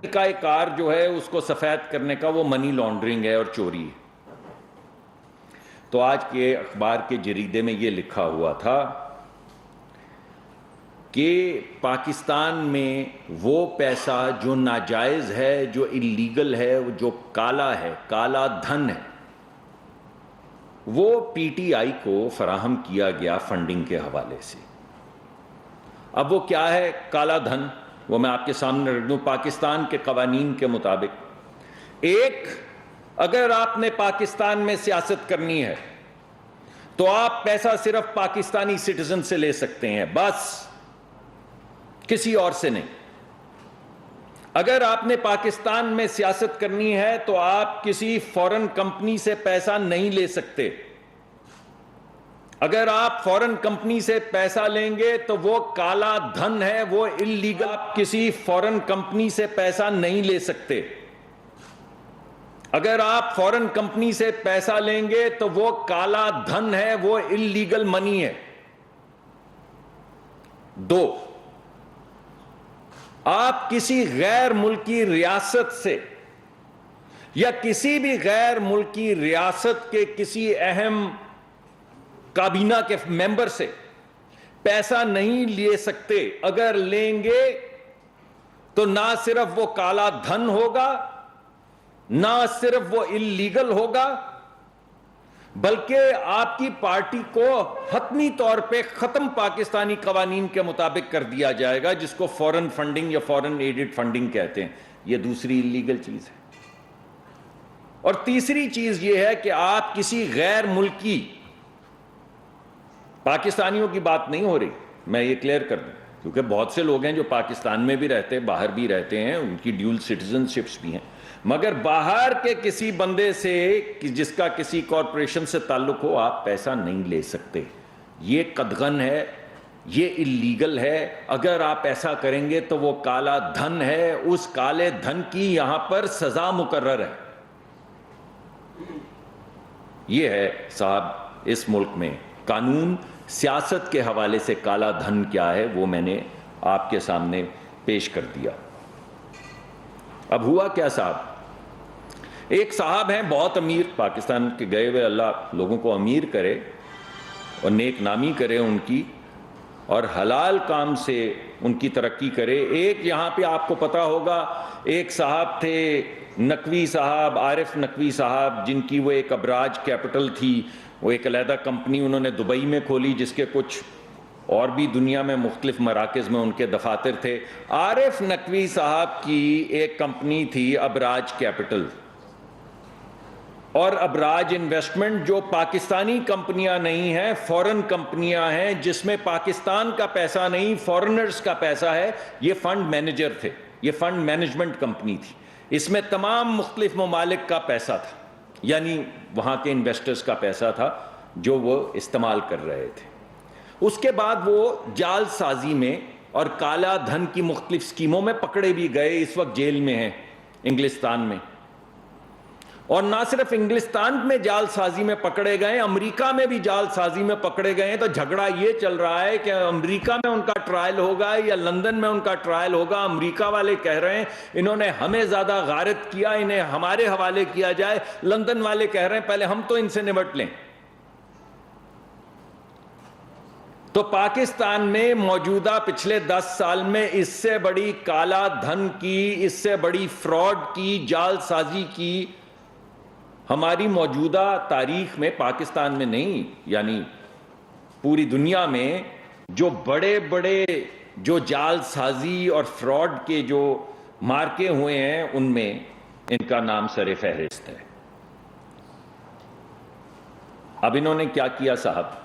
طریقہ کار جو ہے اس کو سفید کرنے کا وہ منی لانڈرنگ ہے اور چوری ہے۔ تو آج کے اخبار کے جریدے میں یہ لکھا ہوا تھا کہ پاکستان میں وہ پیسہ جو ناجائز ہے، جو اللیگل ہے، جو کالا ہے، کالا دھن ہے، وہ پی ٹی آئی کو فراہم کیا گیا فنڈنگ کے حوالے سے۔ اب وہ کیا ہے کالا دھن؟ وہ میں آپ کے سامنے رکھ دوں۔ پاکستان کے قوانین کے مطابق اگر آپ نے پاکستان میں سیاست کرنی ہے تو آپ پیسہ صرف پاکستانی سٹیزن سے لے سکتے ہیں، بس، کسی اور سے نہیں۔ اگر آپ نے پاکستان میں سیاست کرنی ہے تو آپ کسی فورن کمپنی سے پیسہ نہیں لے سکتے۔ اگر آپ فورن کمپنی سے پیسہ لیں گے تو وہ کالا دھن ہے، وہ اللیگل۔ آپ کسی فورن کمپنی سے پیسہ نہیں لے سکتے۔ اگر آپ فورن کمپنی سے پیسہ لیں گے تو وہ کالا دھن ہے، وہ اللیگل منی ہے۔ 2، آپ کسی غیر ملکی ریاست سے یا کسی بھی غیر ملکی ریاست کے کسی اہم کابینہ کے ممبر سے پیسہ نہیں لے سکتے۔ اگر لیں گے تو نہ صرف وہ کالا دھن ہوگا، نہ صرف وہ اللیگل ہوگا، بلکہ آپ کی پارٹی کو حتمی طور پہ ختم پاکستانی قوانین کے مطابق کر دیا جائے گا، جس کو فورن فنڈنگ یا فورن ایڈڈ فنڈنگ کہتے ہیں۔ یہ دوسری اللیگل چیز ہے۔ اور تیسری چیز یہ ہے کہ آپ کسی غیر ملکی، پاکستانیوں کی بات نہیں ہو رہی، میں یہ کلیئر کر دوں، کیونکہ بہت سے لوگ ہیں جو پاکستان میں بھی رہتے ہیں، باہر بھی رہتے ہیں، ان کی ڈیول سٹیزن شپس بھی ہیں، مگر باہر کے کسی بندے سے جس کا کسی کارپوریشن سے تعلق ہو آپ پیسہ نہیں لے سکتے۔ یہ قدغن ہے، یہ اللیگل ہے۔ اگر آپ ایسا کریں گے تو وہ کالا دھن ہے، اس کالے دھن کی یہاں پر سزا مقرر ہے۔ یہ ہے صاحب اس ملک میں قانون۔ سیاست کے حوالے سے کالا دھن کیا ہے وہ میں نے آپ کے سامنے پیش کر دیا۔ اب ہوا کیا صاحب، ایک صاحب ہیں بہت امیر، پاکستان کے گئے ہوئے، اللہ لوگوں کو امیر کرے اور نیک نامی کرے ان کی، اور حلال کام سے ان کی ترقی کرے۔ ایک یہاں پہ آپ کو پتا ہوگا ایک صاحب تھے نقوی صاحب، عارف نقوی صاحب، جن کی وہ ایک ابراج کیپٹل تھی، وہ ایک علیحدہ کمپنی انہوں نے دبئی میں کھولی، جس کے کچھ اور بھی دنیا میں مختلف مراکز میں ان کے دفاتر تھے۔ عارف نقوی صاحب کی ایک کمپنی تھی ابراج کیپٹل، اور ابراج انویسٹمنٹ جو پاکستانی کمپنیاں نہیں ہیں، فورن کمپنیاں ہیں، جس میں پاکستان کا پیسہ نہیں، فورنرز کا پیسہ ہے۔ یہ فنڈ مینیجر تھے، یہ فنڈ مینجمنٹ کمپنی تھی، اس میں تمام مختلف ممالک کا پیسہ تھا، یعنی وہاں کے انویسٹرز کا پیسہ تھا جو وہ استعمال کر رہے تھے۔ اس کے بعد وہ جال سازی میں اور کالا دھن کی مختلف اسکیموں میں پکڑے بھی گئے، اس وقت جیل میں ہیں انگلستان میں۔ اور نہ صرف انگلستان میں جال سازی میں پکڑے گئے، امریکہ میں بھی جال سازی میں پکڑے گئے ہیں۔ تو جھگڑا یہ چل رہا ہے کہ امریکہ میں ان کا ٹرائل ہوگا یا لندن میں ان کا ٹرائل ہوگا۔ امریکہ والے کہہ رہے ہیں انہوں نے ہمیں زیادہ غارت کیا، انہیں ہمارے حوالے کیا جائے۔ لندن والے کہہ رہے ہیں پہلے ہم تو ان سے نمٹ لیں۔ تو پاکستان میں موجودہ پچھلے 10 سال میں اس سے بڑی کالا دھن کی، اس سے بڑی فراڈ کی، جال سازی کی ہماری موجودہ تاریخ میں، پاکستان میں نہیں، یعنی پوری دنیا میں جو بڑے بڑے جو جال سازی اور فراڈ کے جو مارکے ہوئے ہیں ان میں ان کا نام سر فہرست ہے۔ اب انہوں نے کیا کیا صاحب،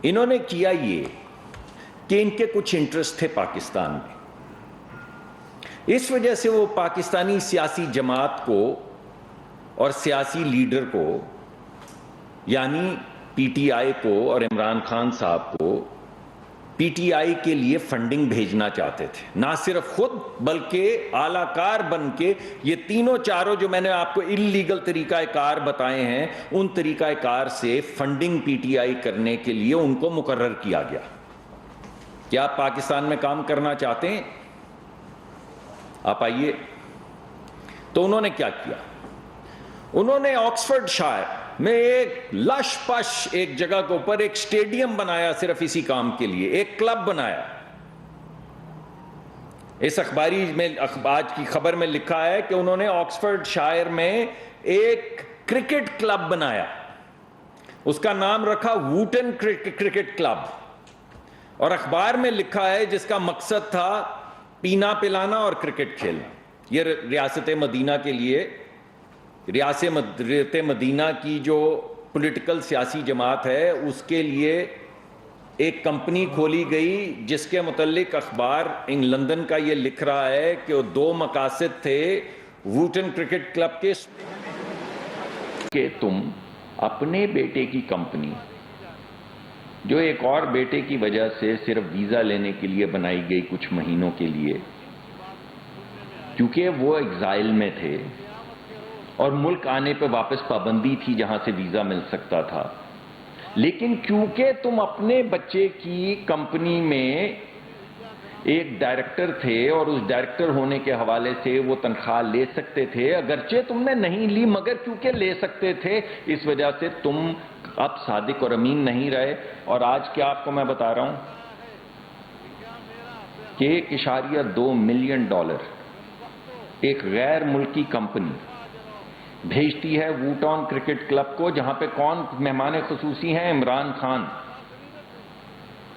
انہوں نے کیا یہ کہ ان کے کچھ انٹرسٹ تھے پاکستان میں، اس وجہ سے وہ پاکستانی سیاسی جماعت کو اور سیاسی لیڈر کو، یعنی پی ٹی آئی کو اور عمران خان صاحب کو، پی ٹی آئی کے لیے فنڈنگ بھیجنا چاہتے تھے، نہ صرف خود بلکہ اعلی کار بن کے۔ یہ تینوں چاروں جو میں نے آپ کو اللیگل طریقہ کار بتائے ہیں، ان طریقہ کار سے فنڈنگ پی ٹی آئی کرنے کے لیے ان کو مقرر کیا گیا۔ کیا آپ پاکستان میں کام کرنا چاہتے ہیں؟ آپ آئیے. تو انہوں نے کیا کیا؟ انہوں نے آکسفورڈ شائر میں ایک لش پش ایک جگہ کے اوپر ایک سٹیڈیم بنایا صرف اسی کام کے لیے, ایک کلب بنایا. اس اخباری میں آج کی خبر میں لکھا ہے کہ انہوں نے آکسفورڈ شائر میں ایک کرکٹ کلب بنایا, اس کا نام رکھا ووٹن کرکٹ کلب, اور اخبار میں لکھا ہے جس کا مقصد تھا پینا پلانا اور کرکٹ کھیلنا. یہ ریاست مدینہ کے لیے, ریاست مدینہ کی جو پولیٹیکل سیاسی جماعت ہے اس کے لیے ایک کمپنی کھولی گئی جس کے متعلق اخبار لندن کا یہ لکھ رہا ہے کہ وہ 2 مقاصد تھے ووٹن کرکٹ کلب کے, کہ تم اپنے بیٹے کی کمپنی جو ایک اور بیٹے کی وجہ سے صرف ویزا لینے کے لیے بنائی گئی کچھ مہینوں کے لیے, کیونکہ وہ ایگزائل میں تھے اور ملک آنے پہ واپس پابندی تھی جہاں سے ویزا مل سکتا تھا, لیکن کیونکہ تم اپنے بچے کی کمپنی میں ایک ڈائریکٹر تھے اور اس ڈائریکٹر ہونے کے حوالے سے وہ تنخواہ لے سکتے تھے, اگرچہ تم نے نہیں لی مگر کیونکہ لے سکتے تھے اس وجہ سے تم اب صادق اور امین نہیں رہے. اور آج کیا آپ کو میں بتا رہا ہوں کہ $1.2 ملین ایک غیر ملکی کمپنی بھیجتی ہے ووٹن کرکٹ کلب کو, جہاں پہ کون مہمان خصوصی ہیں؟ عمران خان.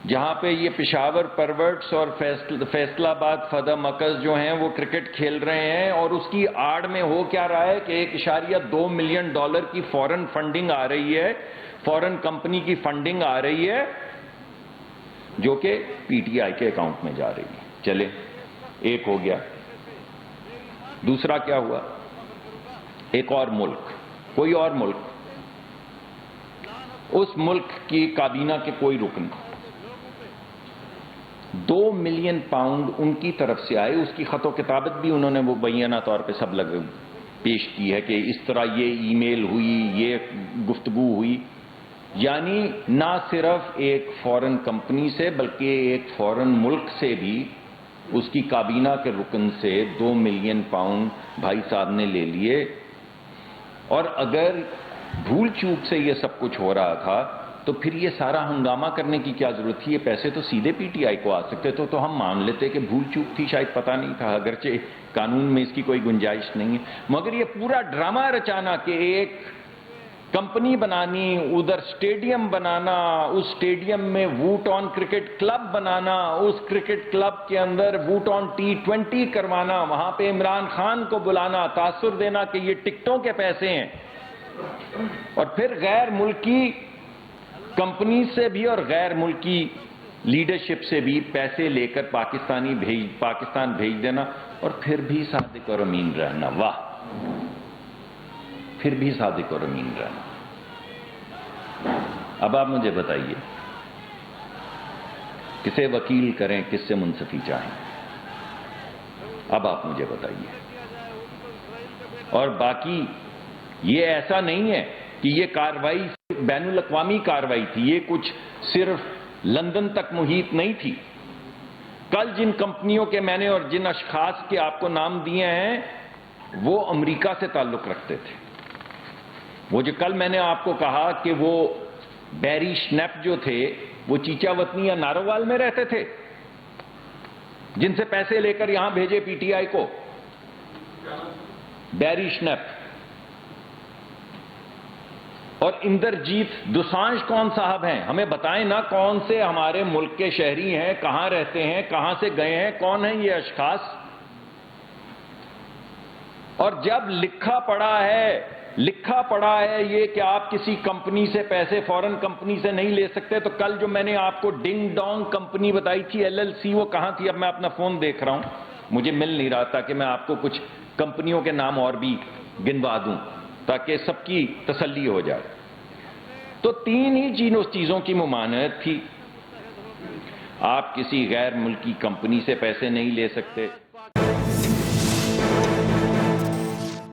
جہاں پہ یہ پشاور پرورٹس اور فیصل آباد فدا مکز جو ہیں وہ کرکٹ کھیل رہے ہیں, اور اس کی آڑ میں ہو کیا رہا ہے کہ $1.2 ملین کی فورن فنڈنگ آ رہی ہے, فورن کمپنی کی فنڈنگ آ رہی ہے جو کہ پی ٹی آئی کے اکاؤنٹ میں جا رہی ہے. چلے ایک ہو گیا. دوسرا کیا ہوا؟ ایک اور ملک, کوئی اور ملک, اس ملک کی کابینہ کے کوئی رکن £2 ملین ان کی طرف سے آئے. اس کی خط و کتابت بھی انہوں نے وہ بینہ طور پہ سب پیش کی ہے کہ اس طرح یہ ای میل ہوئی, یہ گفتگو ہوئی. یعنی نہ صرف ایک فورن کمپنی سے بلکہ ایک فورن ملک سے بھی اس کی کابینہ کے رکن سے £2 ملین بھائی صاحب نے لے لیے. اور اگر بھول چوک سے یہ سب کچھ ہو رہا تھا تو پھر یہ سارا ہنگامہ کرنے کی کیا ضرورت تھی؟ یہ پیسے تو سیدھے پی ٹی آئی کو آ سکتے تھے, تو ہم مان لیتے کہ بھول چوک تھی, شاید پتہ نہیں تھا, اگرچہ قانون میں اس کی کوئی گنجائش نہیں ہے. مگر یہ پورا ڈرامہ رچانا کہ ایک کمپنی بنانی, ادھر سٹیڈیم بنانا, اس سٹیڈیم میں ووٹن کرکٹ کلب بنانا, اس کرکٹ کلب کے اندر ووٹن T20 کروانا, وہاں پہ عمران خان کو بلانا, تاثر دینا کہ یہ ٹکٹوں کے پیسے ہیں, اور پھر غیر ملکی کمپنی سے بھی اور غیر ملکی لیڈرشپ سے بھی پیسے لے کر پاکستان بھیج دینا, اور پھر بھی صادق اور امین رہنا. واہ, پھر بھی صادق اور امین رہنا. اب آپ مجھے بتائیے کسے وکیل کریں, کس سے منصفی چاہیں؟ اب آپ مجھے بتائیے. اور باقی یہ ایسا نہیں ہے کہ یہ کاروائی بین الاقوامی کاروائی تھی, یہ کچھ صرف لندن تک محیط نہیں تھی. کل جن کمپنیوں کے میں نے اور جن اشخاص کے آپ کو نام دیے ہیں وہ امریکہ سے تعلق رکھتے تھے. وہ جو کل میں نے آپ کو کہا کہ وہ بیری شنیپ جو تھے وہ چیچا وطنی یا ناروال میں رہتے تھے, جن سے پیسے لے کر یہاں بھیجے پی ٹی آئی کو. بیری شنیپ اور اندرجیت دوسانج کون صاحب ہیں؟ ہمیں بتائیں نا, کون سے ہمارے ملک کے شہری ہیں, کہاں رہتے ہیں, کہاں سے گئے ہیں, کون ہیں یہ اشخاص؟ اور جب لکھا پڑا ہے یہ کہ آپ کسی کمپنی سے پیسے فورن کمپنی سے نہیں لے سکتے, تو کل جو میں نے آپ کو ڈنگ ڈونگ کمپنی بتائی تھی LLC, وہ کہاں تھی؟ اب میں اپنا فون دیکھ رہا ہوں, مجھے مل نہیں رہا, تاکہ میں آپ کو کچھ کمپنیوں کے نام اور بھی گنوا دوں تاکہ سب کی تسلی ہو جائے. تو 3 ہی چیزوں کی ممانعت تھی. آپ کسی غیر ملکی کمپنی سے پیسے نہیں لے سکتے,